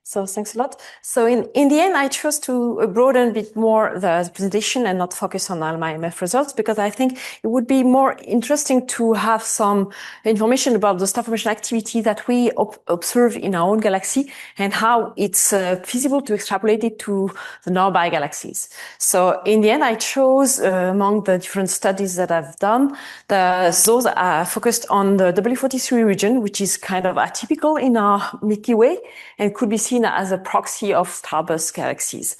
So thanks a lot. So in the end, I chose to broaden a bit more the presentation and not focus on ALMA-IMF results, because I think it would be more interesting to have some information about the star formation activity that we observe in our own galaxy and how it's feasible to extrapolate it to the nearby galaxies. So in the end, I chose among the different studies that I've done, those are focused on the W43 region, which is kind of atypical in our Milky Way and could be seen as a proxy of starburst galaxies.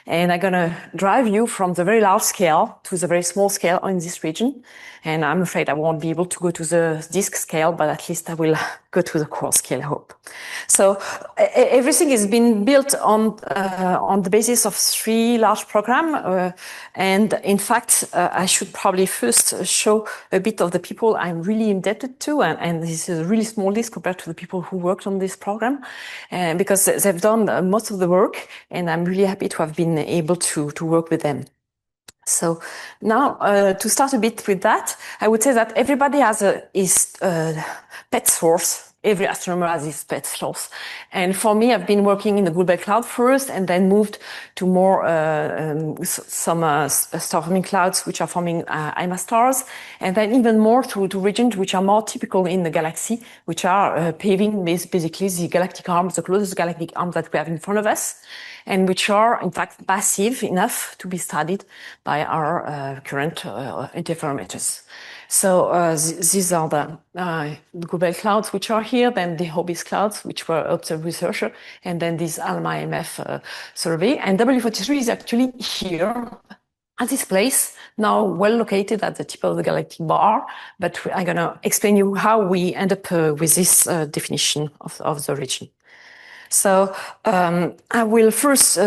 And I'm going to drive you from the very large scale to the very small scale in this region. And I'm afraid I won't be able to go to the disk scale, but at least I will go to the core scale, I hope. So everything has been built on the basis of 3 large programs. And in fact, I should probably first show a bit of the people I'm really indebted to. And this is a really small list compared to the people who worked on this program, because they've done most of the work. And I'm really happy to have been able to work with them. So now, to start a bit with that, I would say that everybody has his pet source. Every astronomer has his pet source. And for me, I've been working in the Google cloud first and then moved to more some star-forming clouds which are forming ALMA stars, and then even more to regions which are more typical in the galaxy, which are paving basically the galactic arms, the closest galactic arms that we have in front of us, and which are, in fact, massive enough to be studied by our current interferometers. So these are the Google clouds which are here, then the Hobbies clouds which were observed researcher, and then this ALMA-IMF survey. And W43 is actually here at this place, now well located at the tip of the galactic bar. But I'm going to explain you how we end up with this definition of the region. So I will first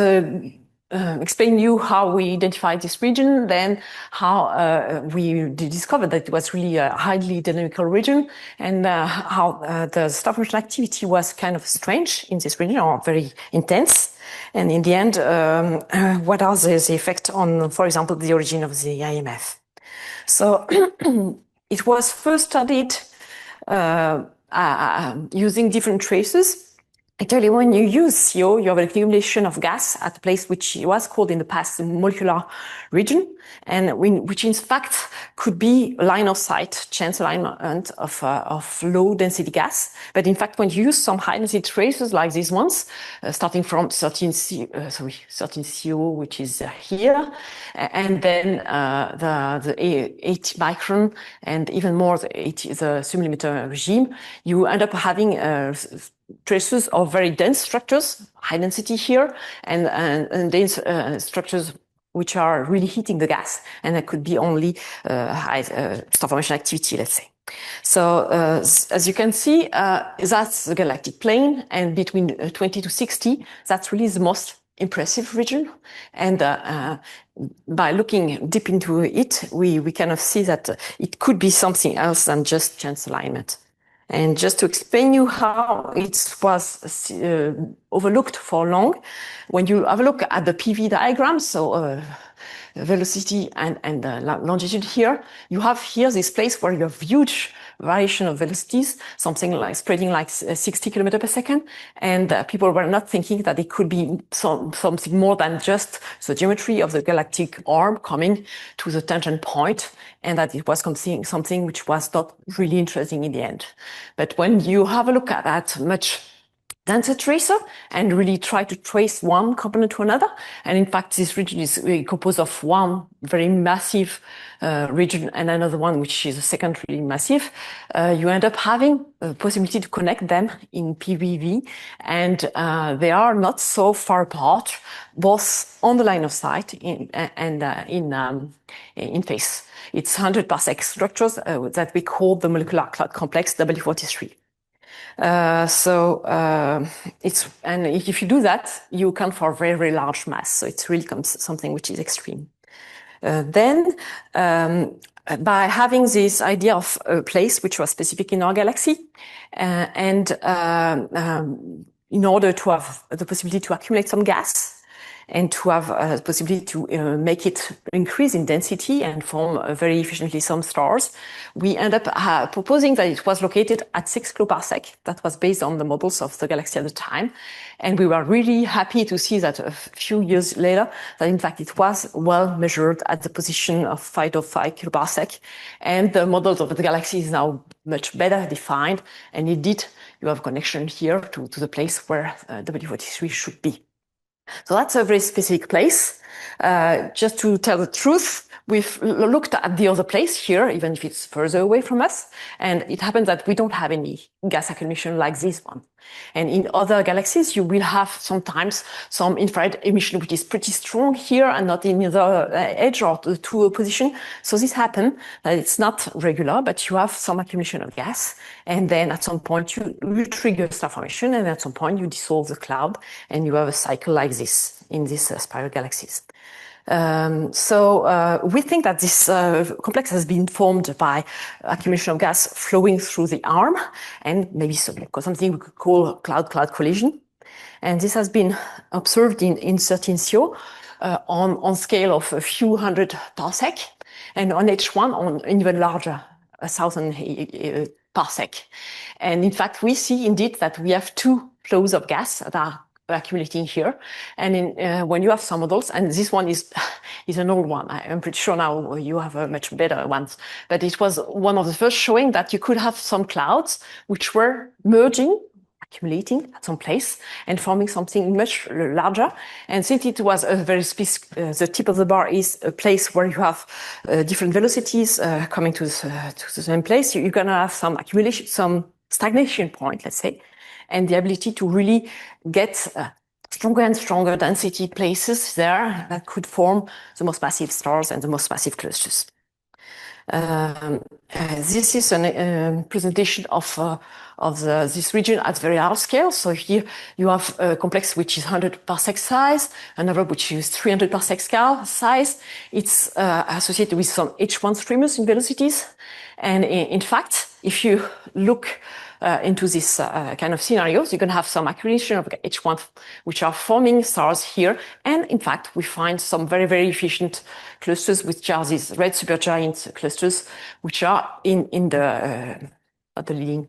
explain you how we identified this region, then how we discovered that it was really a highly dynamical region, and how the star formation activity was kind of strange in this region, or very intense. And in the end, what are the effects on, for example, the origin of the IMF? So it was first studied using different traces. Actually, when you use CO, you have an accumulation of gas at a place which was called in the past the molecular region, and which in fact could be line of sight, chance alignment of low density gas. But in fact, when you use some high density traces like these ones, starting from 13 CO, which is here, and then the 80 micron and even more the 3mm regime, you end up having traces of very dense structures, high density here, and dense structures which are really heating the gas, and it could be only high star formation activity, let's say. So as you can see, that's the galactic plane, and between 20 to 60, that's really the most impressive region. And by looking deep into it, we kind of see that it could be something else than just chance alignment. And just to explain you how it was overlooked for long, when you have a look at the PV diagram, so velocity and longitude here, you have here this place where you have huge variation of velocities, something like spreading like 60 kilometers per second. And people were not thinking that it could be something more than just the geometry of the galactic arm coming to the tangent point, and that it was something which was not really interesting in the end. But when you have a look at that much denser tracer and really try to trace one component to another, and in fact this region is composed of one very massive region and another one which is a secondary massive, you end up having a possibility to connect them in PVV, and they are not so far apart, both on the line of sight and in phase. It's 100 parsec structures that we call the molecular cloud complex W43. And if you do that, you account for a very, very large mass. So it's really something which is extreme. Then, by having this idea of a place which was specific in our galaxy, and in order to have the possibility to accumulate some gas, and to have the possibility to make it increase in density and form very efficiently some stars, we end up proposing that it was located at 6 kiloparsec. That was based on the models of the galaxy at the time. And we were really happy to see that a few years later, that in fact it was well measured at the position of 5.5 kiloparsec. And the models of the galaxy is now much better defined. And indeed, you have a connection here to the place where W43 should be. So that's a very specific place. Just to tell the truth, we've looked at the other place here, even if it's further away from us. And it happens that we don't have any gas accumulation like this one. And in other galaxies, you will have sometimes some infrared emission, which is pretty strong here and not in the edge or the two position. So this happens that it's not regular, but you have some accumulation of gas. And then at some point, you trigger star formation. And at some point, you dissolve the cloud and you have a cycle like this in these spiral galaxies. So we think that this complex has been formed by accumulation of gas flowing through the arm, and maybe something we could call cloud-cloud collision. And this has been observed in 13 CO on scale of a few hundred parsec, and on H1 on even larger, 1,000 parsec. And in fact, we see indeed that we have two flows of gas that are accumulating here. And when you have some models, and this one is an old one, I'm pretty sure now you have much better ones, but it was one of the first showing that you could have some clouds which were merging, accumulating at some place and forming something much larger. And since it was a very the tip of the bar is a place where you have different velocities coming to the same place, you're going to have some accumulation, some stagnation point, let's say, and the ability to really get stronger and stronger density places there that could form the most massive stars and the most massive clusters. This is a presentation of this region at very large scale. So here you have a complex which is 100 parsec size, another which is 300 parsec size. It's associated with some H1 streamers in velocities. And in fact, if you look into this kind of scenarios, you're going to have some accumulation of H1, which are forming stars here. And in fact, we find some very, very efficient clusters, which are these red supergiant clusters, which are in the not the leading,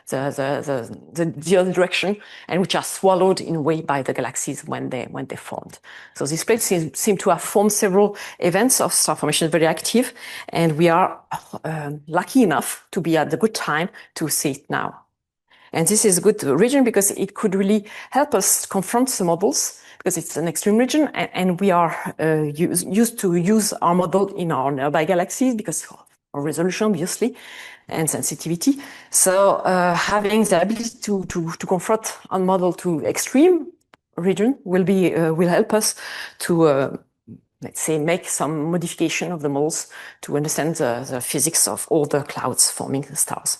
the other direction, and which are swallowed in a way by the galaxies when they formed. So these plates seem to have formed several events of star formation, very active, and we are lucky enough to be at the good time to see it now. And this is a good region because it could really help us confront the models, because it's an extreme region, and we are used to use our model in our nearby galaxies because of resolution, obviously, and sensitivity. So having the ability to confront our model to extreme region will help us to let's say make some modification of the models to understand the physics of all the clouds forming the stars.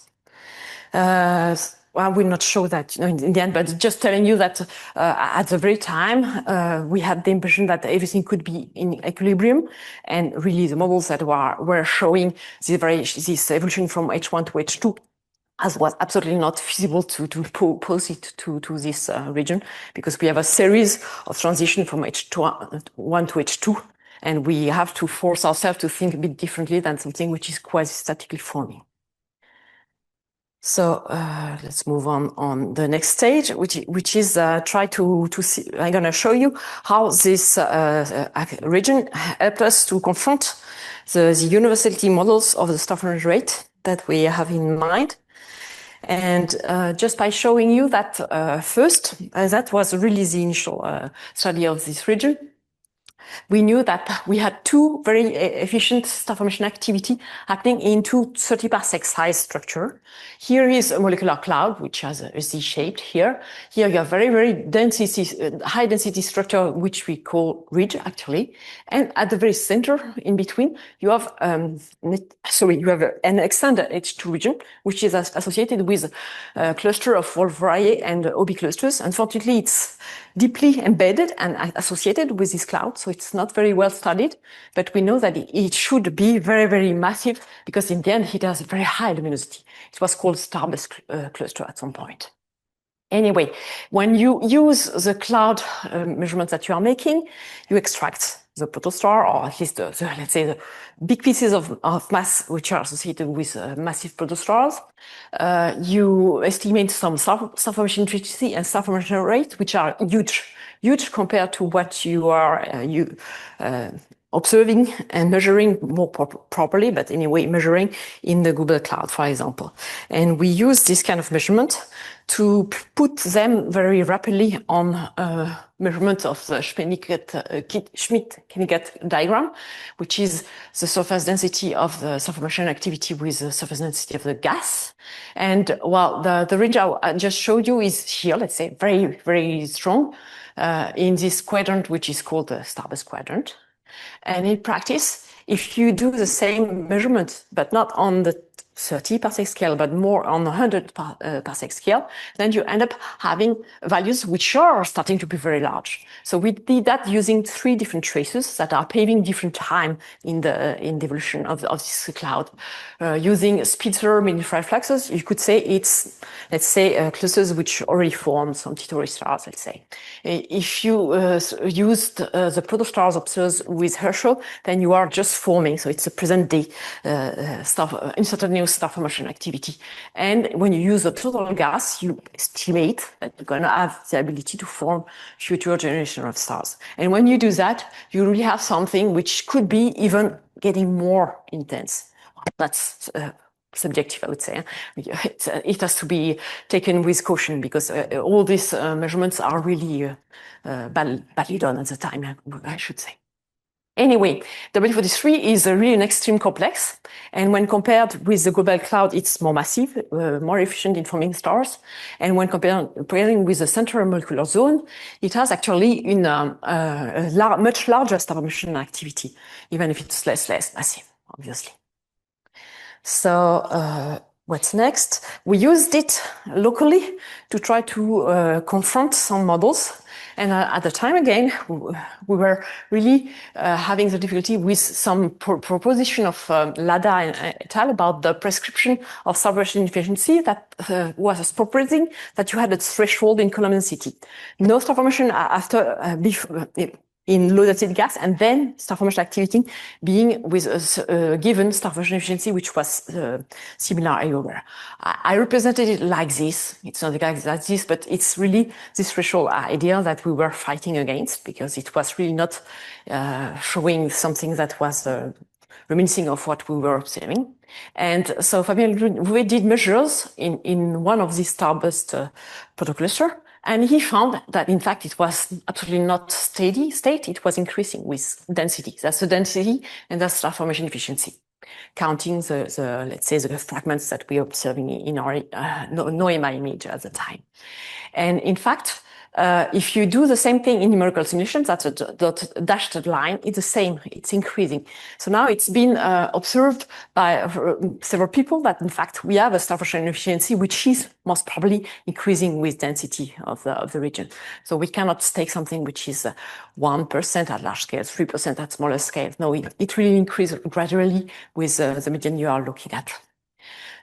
I will not show that in the end, but just telling you that at the very time, we had the impression that everything could be in equilibrium, and really the models that were showing this evolution from H1 to H2 as was absolutely not feasible to pose it to this region, because we have a series of transition from H1 to H2, and we have to force ourselves to think a bit differently than something which is quasi-statically forming. So let's move on the next stage, which is try to see. I'm going to show you how this region helped us to confront the universality models of the star formation rate that we have in mind. And just by showing you that first, that was really the initial study of this region. We knew that we had two very efficient star formation activity happening in two 30 parsec size structure. Here is a molecular cloud, which has a Z-shaped here. Here you have very, very high density structure, which we call ridge actually. And at the very center in between, you have, an extended H2 region, which is associated with a cluster of Wolf-Rayet and OB clusters. Unfortunately, it's deeply embedded and associated with this cloud, so it's not very well studied, but we know that it should be very, very massive, because in the end it has a very high luminosity. It was called starburst cluster at some point. Anyway, when you use the cloud measurements that you are making, you extract the protostar, or at least let's say the big pieces of mass which are associated with massive protostars. You estimate some star formation intensity and star formation rate, which are huge compared to what you are observing and measuring more properly, but anyway, measuring in the Google Cloud, for example. And we use this kind of measurement to put them very rapidly on measurement of the Schmidt-Kennigat diagram, which is the surface density of the star formation activity with the surface density of the gas. And well, the range I just showed you is here, let's say, very, very strong in this quadrant, which is called the starburst quadrant. And in practice, if you do the same measurement, but not on the 30 parsec scale, but more on 100 parsec scale, then you end up having values which are starting to be very large. So we did that using 3 different traces that are paving different time in the evolution of this cloud. Using spitzer mini-infrared fluxes, you could say it's, let's say, clusters which already formed some Titoris stars, let's say. If you used the protostars observed with Herschel, then you are just forming, so it's a present day instantaneous star formation activity. And when you use the total gas, you estimate that you're going to have the ability to form future generation of stars. And when you do that, you really have something which could be even getting more intense. That's subjective, I would say. It has to be taken with caution because all these measurements are really badly done at the time, I should say. Anyway, W43 is really an extreme complex, and when compared with the global cloud, it's more massive, more efficient in forming stars. And when comparing with the central molecular zone, it has actually much larger star formation activity, even if it's less massive, obviously. So what's next? We used it locally to try to confront some models. And at the time, again, we were really having the difficulty with some proposition of Lada and et al. About the prescription of star formation efficiency that was proposing that you had a threshold in column density. No star formation after in low density gas, and then star formation activity being with a given star formation efficiency, which was similar everywhere. I represented it like this. It's not exactly like this, but it's really this threshold idea that we were fighting against because it was really not showing something that was reminiscing of what we were observing. And so Fabien Louvet did measures in one of these starburst protoclusters. And he found that, in fact, it was absolutely not steady state. It was increasing with density. That's the density and that's star formation efficiency, counting the let's say, the fragments that we are observing in our NOEMA image at the time. And in fact, if you do the same thing in numerical simulations, that's a dashed line, it's the same, it's increasing. So now it's been observed by several people that in fact we have a star formation efficiency which is most probably increasing with density of the region. So we cannot take something which is 1% at large scale, 3% at smaller scale. No, it really increases gradually with the median you are looking at.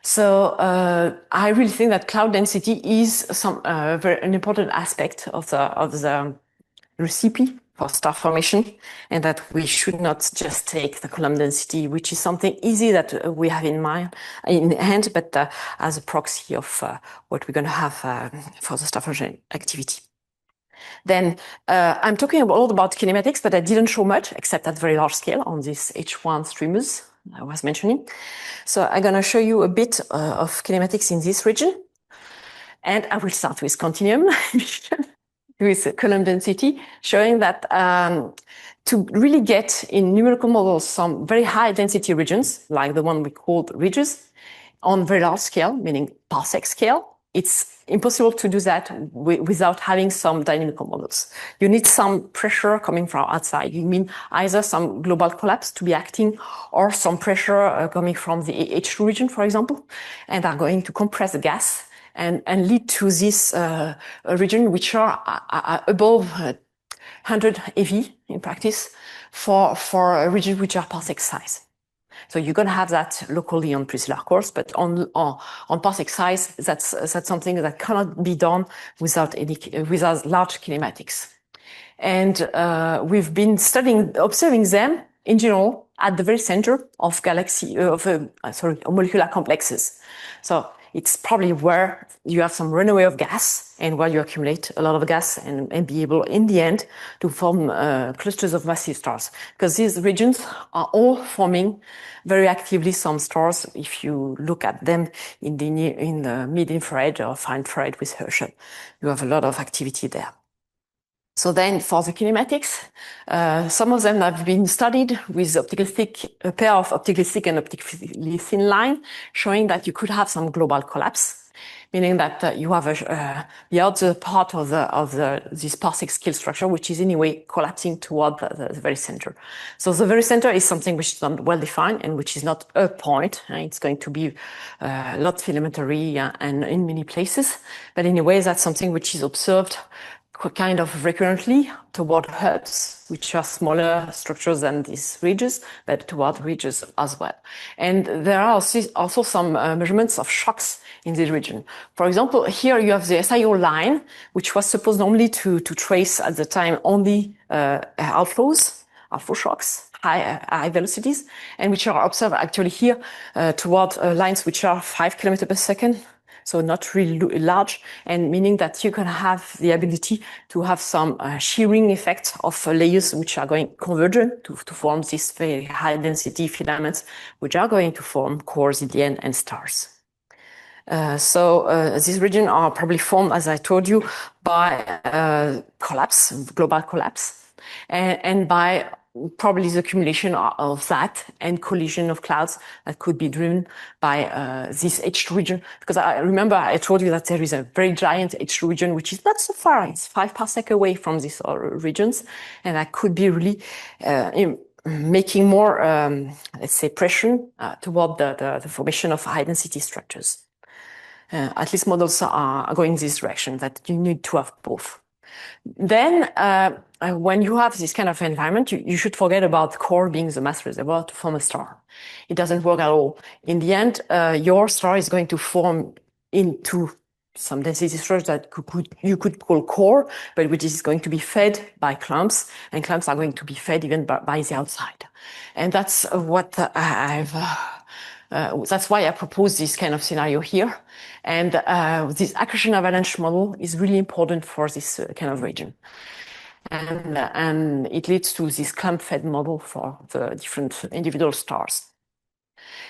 So I really think that cloud density is an important aspect of the recipe for star formation, and that we should not just take the column density, which is something easy that we have in hand, but as a proxy of what we're going to have for the star formation activity. Then I'm talking a lot about kinematics, but I didn't show much except at very large scale on these H1 streamers I was mentioning. So I'm going to show you a bit of kinematics in this region. And I will start with continuum, with column density, showing that to really get in numerical models some very high density regions, like the one we called ridges, on very large scale, meaning parsec scale, it's impossible to do that without having some dynamical models. You need some pressure coming from outside. You mean either some global collapse to be acting or some pressure coming from the H2 region, for example, and are going to compress the gas and lead to this region which are above 100 eV in practice for a region which are parsec size. So you're going to have that locally on precellular cores, but on parsec size, that's something that cannot be done without large kinematics. And we've been observing them in general at the very center of molecular complexes. So it's probably where you have some runaway of gas and where you accumulate a lot of gas and be able in the end to form clusters of massive stars. Because these regions are all forming very actively some stars. If you look at them in the mid-infrared or far infrared with Herschel, you have a lot of activity there. So then for the kinematics, some of them have been studied with a pair of optically thick and optically thin line, showing that you could have some global collapse, meaning that you have the outer part of this parsec scale structure, which is anyway collapsing toward the very center. So the very center is something which is not well defined and which is not a point. It's going to be a lot filamentary and in many places. But anyway, that's something which is observed kind of recurrently toward hubs, which are smaller structures than these ridges, but toward ridges as well. And there are also some measurements of shocks in this region. For example, here you have the SIO line, which was supposed normally to trace at the time only outflow shocks, high velocities, and which are observed actually here toward lines which are 5 kilometers per second. So not really large, and meaning that you can have the ability to have some shearing effect of layers which are going convergent to form these very high density filaments, which are going to form cores in the end and stars. These regions are probably formed, as I told you, by collapse, global collapse, and by probably the accumulation of that and collision of clouds that could be driven by this H2 region. Because I remember I told you that there is a very giant H2 region, which is not so far. It's 5 parsec away from these regions. And that could be really making more, let's say, pressure toward the formation of high density structures. At least models are going this direction, that you need to have both. Then, when you have this kind of environment, you should forget about the core being the mass reservoir to form a star. It doesn't work at all. In the end, your star is going to form into some density structure that you could call core, but which is going to be fed by clumps, and clumps are going to be fed even by the outside. And that's what that's why I propose this kind of scenario here. And this accretion avalanche model is really important for this kind of region. And it leads to this clump-fed model for the different individual stars.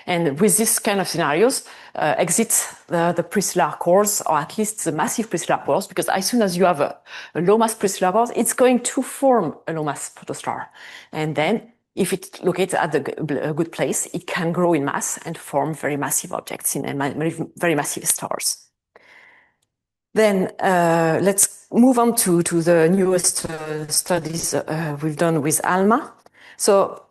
And with this kind of scenarios, exit the precellular cores, or at least the massive precellular cores, because as soon as you have a low mass precellular cores, it's going to form a low mass protostar. And then if it's located at a good place, it can grow in mass and form very massive objects in very massive stars. Then let's move on to the newest studies we've done with ALMA. So,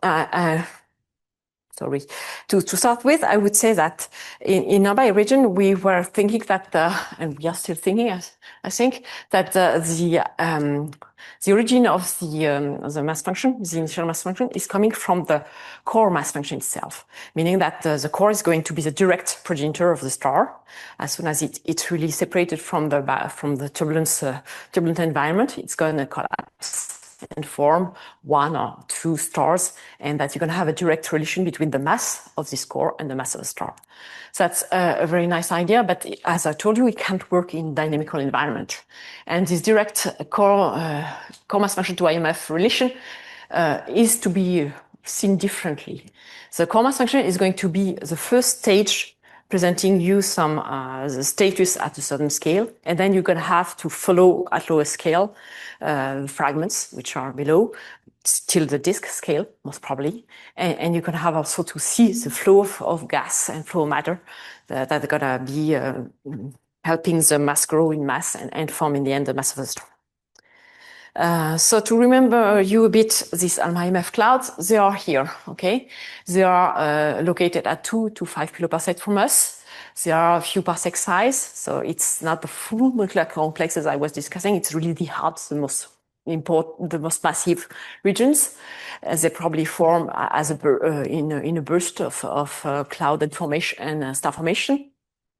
sorry, to start with, I would say that in our region, we were thinking that, and we are still thinking, I think, that the origin of the mass function, the initial mass function, is coming from the core mass function itself, meaning that the core is going to be the direct progenitor of the star. As soon as it's really separated from the turbulent environment, it's going to collapse and form 1 or 2 stars, and that you're going to have a direct relation between the mass of this core and the mass of the star. So that's a very nice idea, but as I told you, it can't work in dynamical environment. And this direct core mass function to IMF relation is to be seen differently. The core mass function is going to be the first stage presenting you some the status at a certain scale, and then you're going to have to follow at lower scale fragments which are below, till the disk scale, most probably, and you can have also to see the flow of gas and flow of matter that are going to be helping the mass grow in mass and form in the end the mass of the star. So to remember you a bit, these ALMA-IMF clouds, they are here, okay? They are located at 2 to 5 kiloparsec from us. They are a few parsec size, so it's not the full molecular complexes I was discussing. It's really the most the most massive regions. They probably form as in a burst of cloud and formation and star formation.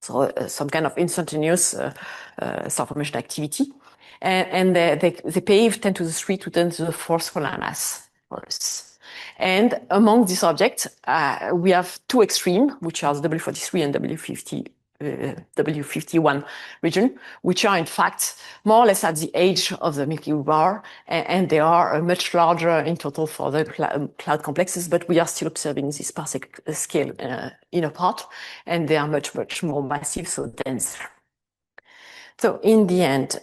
So some kind of instantaneous star formation activity. And they pave 10 to the 3 to 10 to the 4 solar mass for us. And among these objects, we have two extremes, which are the W43 and W51 region, which are in fact more or less at the edge of the Milky Way bar, and they are much larger in total for the cloud complexes, but we are still observing this parsec scale inner part, and they are much, much more massive, so dense. So in the end,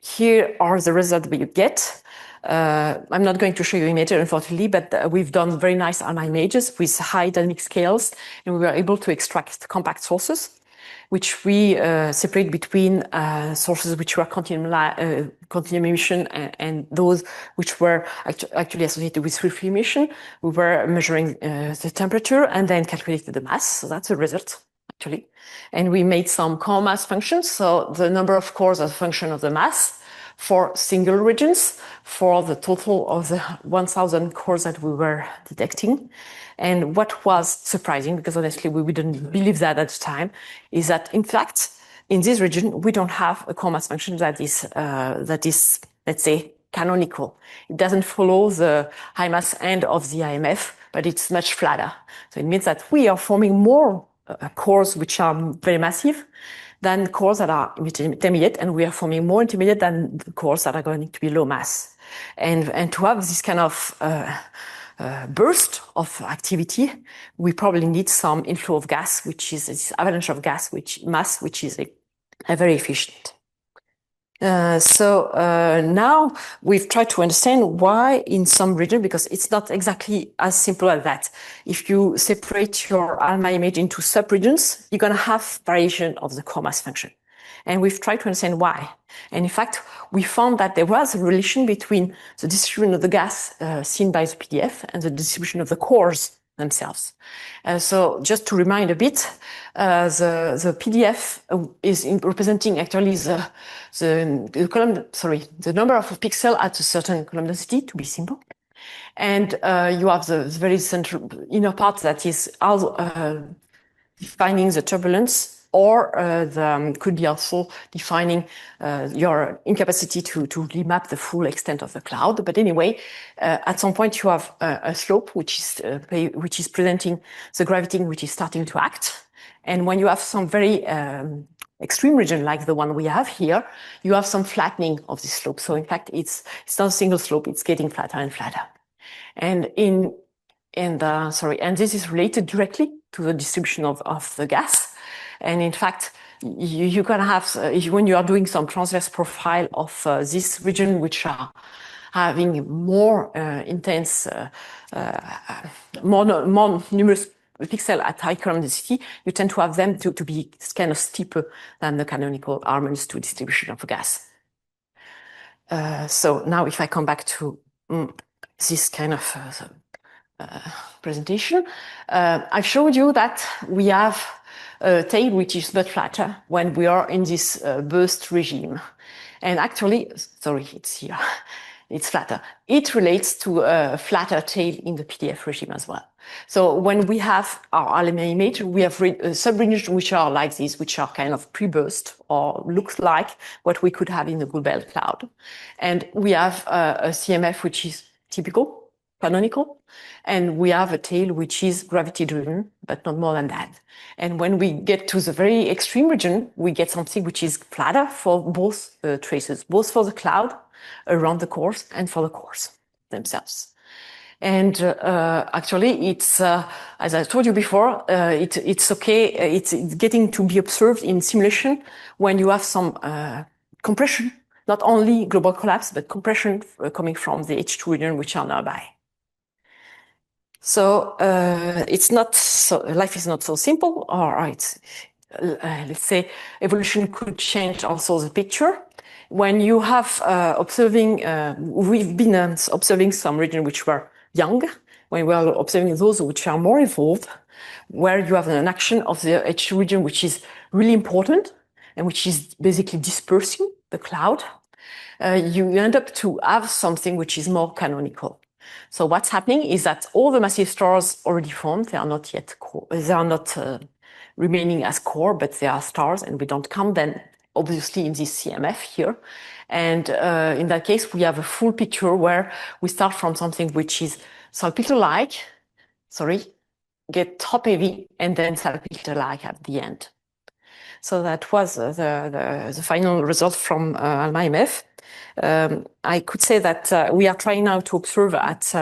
here are the results we get. I'm not going to show you images, unfortunately, but we've done very nice ALMA images with high dynamic scales, and we were able to extract compact sources, which we separate between sources which were continuum emission and those which were actually associated with free emission. We were measuring the temperature and then calculated the mass. So that's the result, actually. And we made some core mass functions. So the number of cores as a function of the mass for single regions for the total of the 1,000 cores that we were detecting. And what was surprising, because honestly we didn't believe that at the time, is that in fact, in this region, we don't have a core mass function that is, let's say, canonical. It doesn't follow the high mass end of the IMF, but it's much flatter. So it means that we are forming more cores which are very massive than cores that are intermediate, and we are forming more intermediate than the cores that are going to be low mass. And to have this kind of burst of activity, we probably need some inflow of gas, which is this avalanche of gas, which is a very efficient. Now we've tried to understand why in some region, because it's not exactly as simple as that. If you separate your ALMA image into subregions, you're going to have variation of the core mass function. And we've tried to understand why. And in fact, we found that there was a relation between the distribution of the gas seen by the PDF and the distribution of the cores themselves. So just to remind a bit, the PDF is representing actually the number of pixels at a certain column density, to be simple. And you have the very central inner part that is defining the turbulence, or could be also defining your incapacity to really map the full extent of the cloud. But anyway, at some point you have a slope which is presenting the gravity which is starting to act. And when you have some very extreme region like the one we have here, you have some flattening of this slope. So in fact, it's not a single slope; it's getting flatter and flatter. And this is related directly to the distribution of the gas. And in fact, you can have, when you are doing some transverse profile of this region, which are having more intense, more numerous pixels at high column density, you tend to have them to be kind of steeper than the canonical harmonious to distribution of gas. So now if I come back to this kind of presentation, I've showed you that we have a tail which is much flatter when we are in this burst regime. And actually, sorry, it's here, it's flatter. It relates to a flatter tail in the PDF regime as well. So when we have our ALMA image, we have subregions which are like this, which are kind of pre-burst or looks like what we could have in the Good Belt cloud. And we have a CMF which is typical, canonical, and we have a tail which is gravity driven, but not more than that. And when we get to the very extreme region, we get something which is flatter for both traces, both for the cloud around the cores and for the cores themselves. And actually, it's as I told you before, it's okay. It's getting to be observed in simulation when you have some compression, not only global collapse, but compression coming from the H2 region, which are nearby. So it's not so, life is not so simple. All right, let's say evolution could change also the picture. When you have we've been observing some regions which were young, when we are observing those which are more evolved, where you have an action of the H2 region which is really important and which is basically dispersing the cloud. you end up to have something which is more canonical. So what's happening is that all the massive stars already formed, they are not yet core, they are not remaining as core, but they are stars, and we don't count them obviously in this CMF here. And in that case, we have a full picture where we start from something which is salpeter-like, get top heavy, and then salpeter-like at the end. So that was the final result from ALMA-IMF. I could say that we are trying now to observe at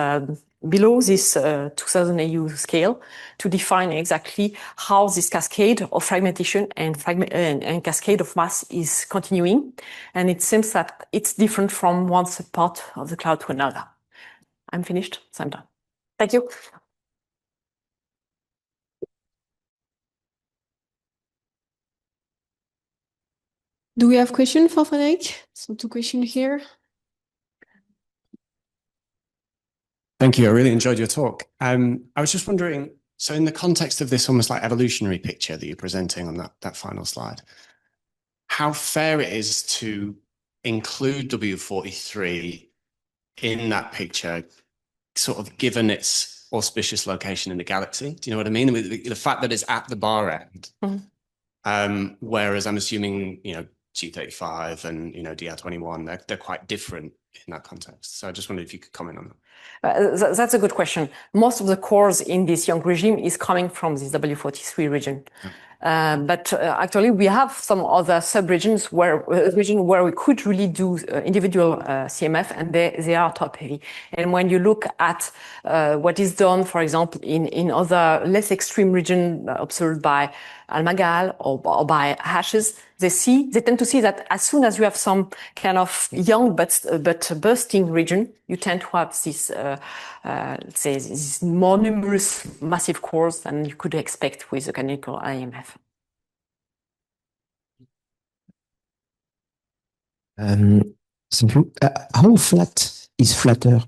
below this 2000 AU scale to define exactly how this cascade of fragmentation and cascade of mass is continuing. And it seems that it's different from one part of the cloud to another. I'm finished, so I'm done. Thank you. Do we have questions for Frédérique? So 2 questions here. Thank you. I really enjoyed your talk. I was just wondering, so in the context of this almost like evolutionary picture that you're presenting on that final slide, how fair it is to include W43 in that picture, sort of given its auspicious location in the galaxy? Do you know what I mean? The fact that it's at the bar end, whereas I'm assuming, you know, G35 and, you know, DR21, they're quite different in that context. So I just wondered if you could comment on that. That's a good question. Most of the cores in this young regime is coming from this W43 region. But actually, we have some other sub-regions where we could really do individual CMF, and they are top heavy. And when you look at what is done, for example, in other less extreme regions observed by ALMA-Gal or by hashes, they tend to see that as soon as you have some kind of young but bursting region, you tend to have this, let's say, these more numerous massive cores than you could expect with a canonical IMF. Thank you. How flat is flatter?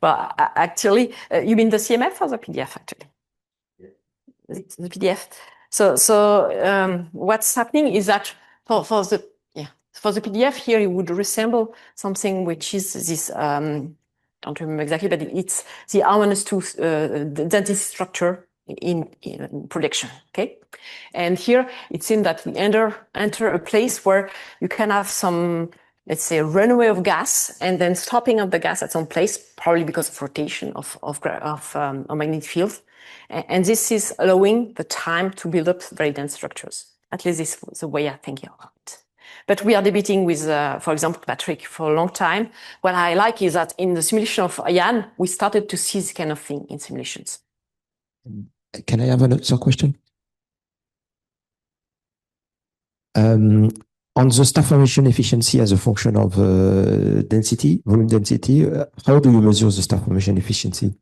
Well, actually, you mean the CMF or the PDF, actually? The PDF. So what's happening is that for the PDF here, it would resemble something which is this, don't remember exactly, but it's the R-2 density structure in projection, okay? And here it seems that we enter a place where you can have some, let's say, runaway of gas and then stopping of the gas at some place, probably because of rotation of magnetic fields. And this is allowing the time to build up very dense structures. At least this is the way I think about it. But we are debating with, for example, Patrick for a long time. What I like is that in the simulation of Yann, we started to see this kind of thing in simulations. Can I have another question? On the star formation efficiency as a function of density, volume density, how do you measure the star formation efficiency?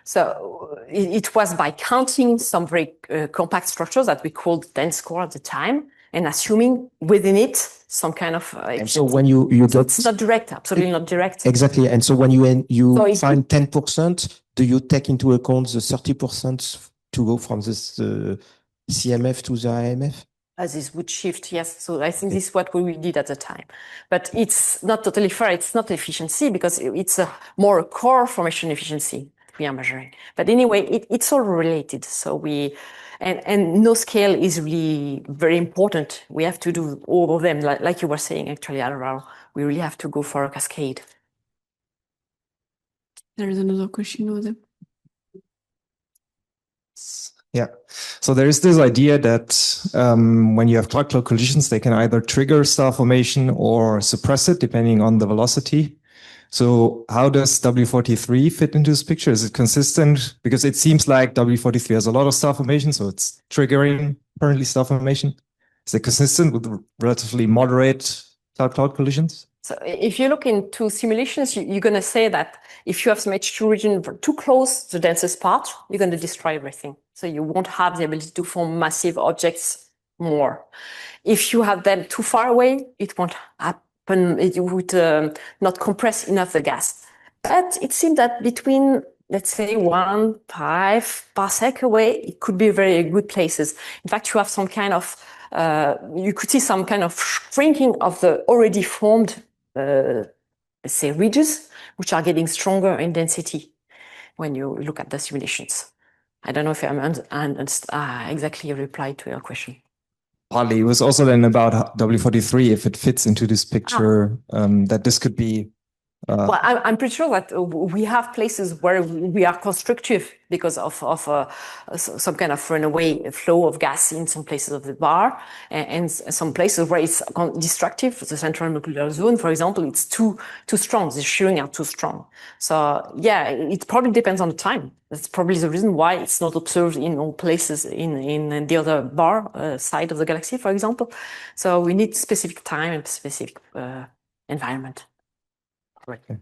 So it was by counting some very compact structures that we called dense core at the time, and assuming within it some kind of and so when you get, it's not direct, absolutely not direct. Exactly. And so when you find 10%, do you take into account the 30% to go from this CMF to the IMF? As this would shift, yes. So I think this is what we did at the time. But it's not totally fair. It's not efficiency because it's more a core formation efficiency we are measuring. But anyway, it's all related. So and no scale is really very important. We have to do all of them. Like you were saying, actually, Alvaro, we really have to go for a cascade. There is another question over there. Yeah. So there is this idea that when you have cloud collisions, they can either trigger star formation or suppress it, depending on the velocity. So how does W43 fit into this picture? Is it consistent? Because it seems like W43 has a lot of star formation, so it's triggering currently star formation. Is it consistent with relatively moderate cloud collisions? So if you look into simulations, you're going to say that if you have some H2 region too close to the densest part, you're going to destroy everything. So you won't have the ability to form massive objects more. If you have them too far away, it won't happen. It would not compress enough the gas. But it seemed that between let's say 1.5 parsec away, it could be very good places. In fact, you have some kind of, you could see some kind of shrinking of the already formed, let's say, ridges, which are getting stronger in density when you look at the simulations. I don't know if I'm exactly replied to your question. Partly, it was also then about W43, if it fits into this picture, that this could be. Well, I'm pretty sure that we have places where we are constructive because of some kind of runaway flow of gas in some places of the bar, and some places where it's destructive. The central molecular zone, for example, it's too strong. The shearing are too strong. So yeah, it probably depends on the time. That's probably the reason why it's not observed in all places in the other bar side of the galaxy, for example. So we need specific time and specific environment. Okay.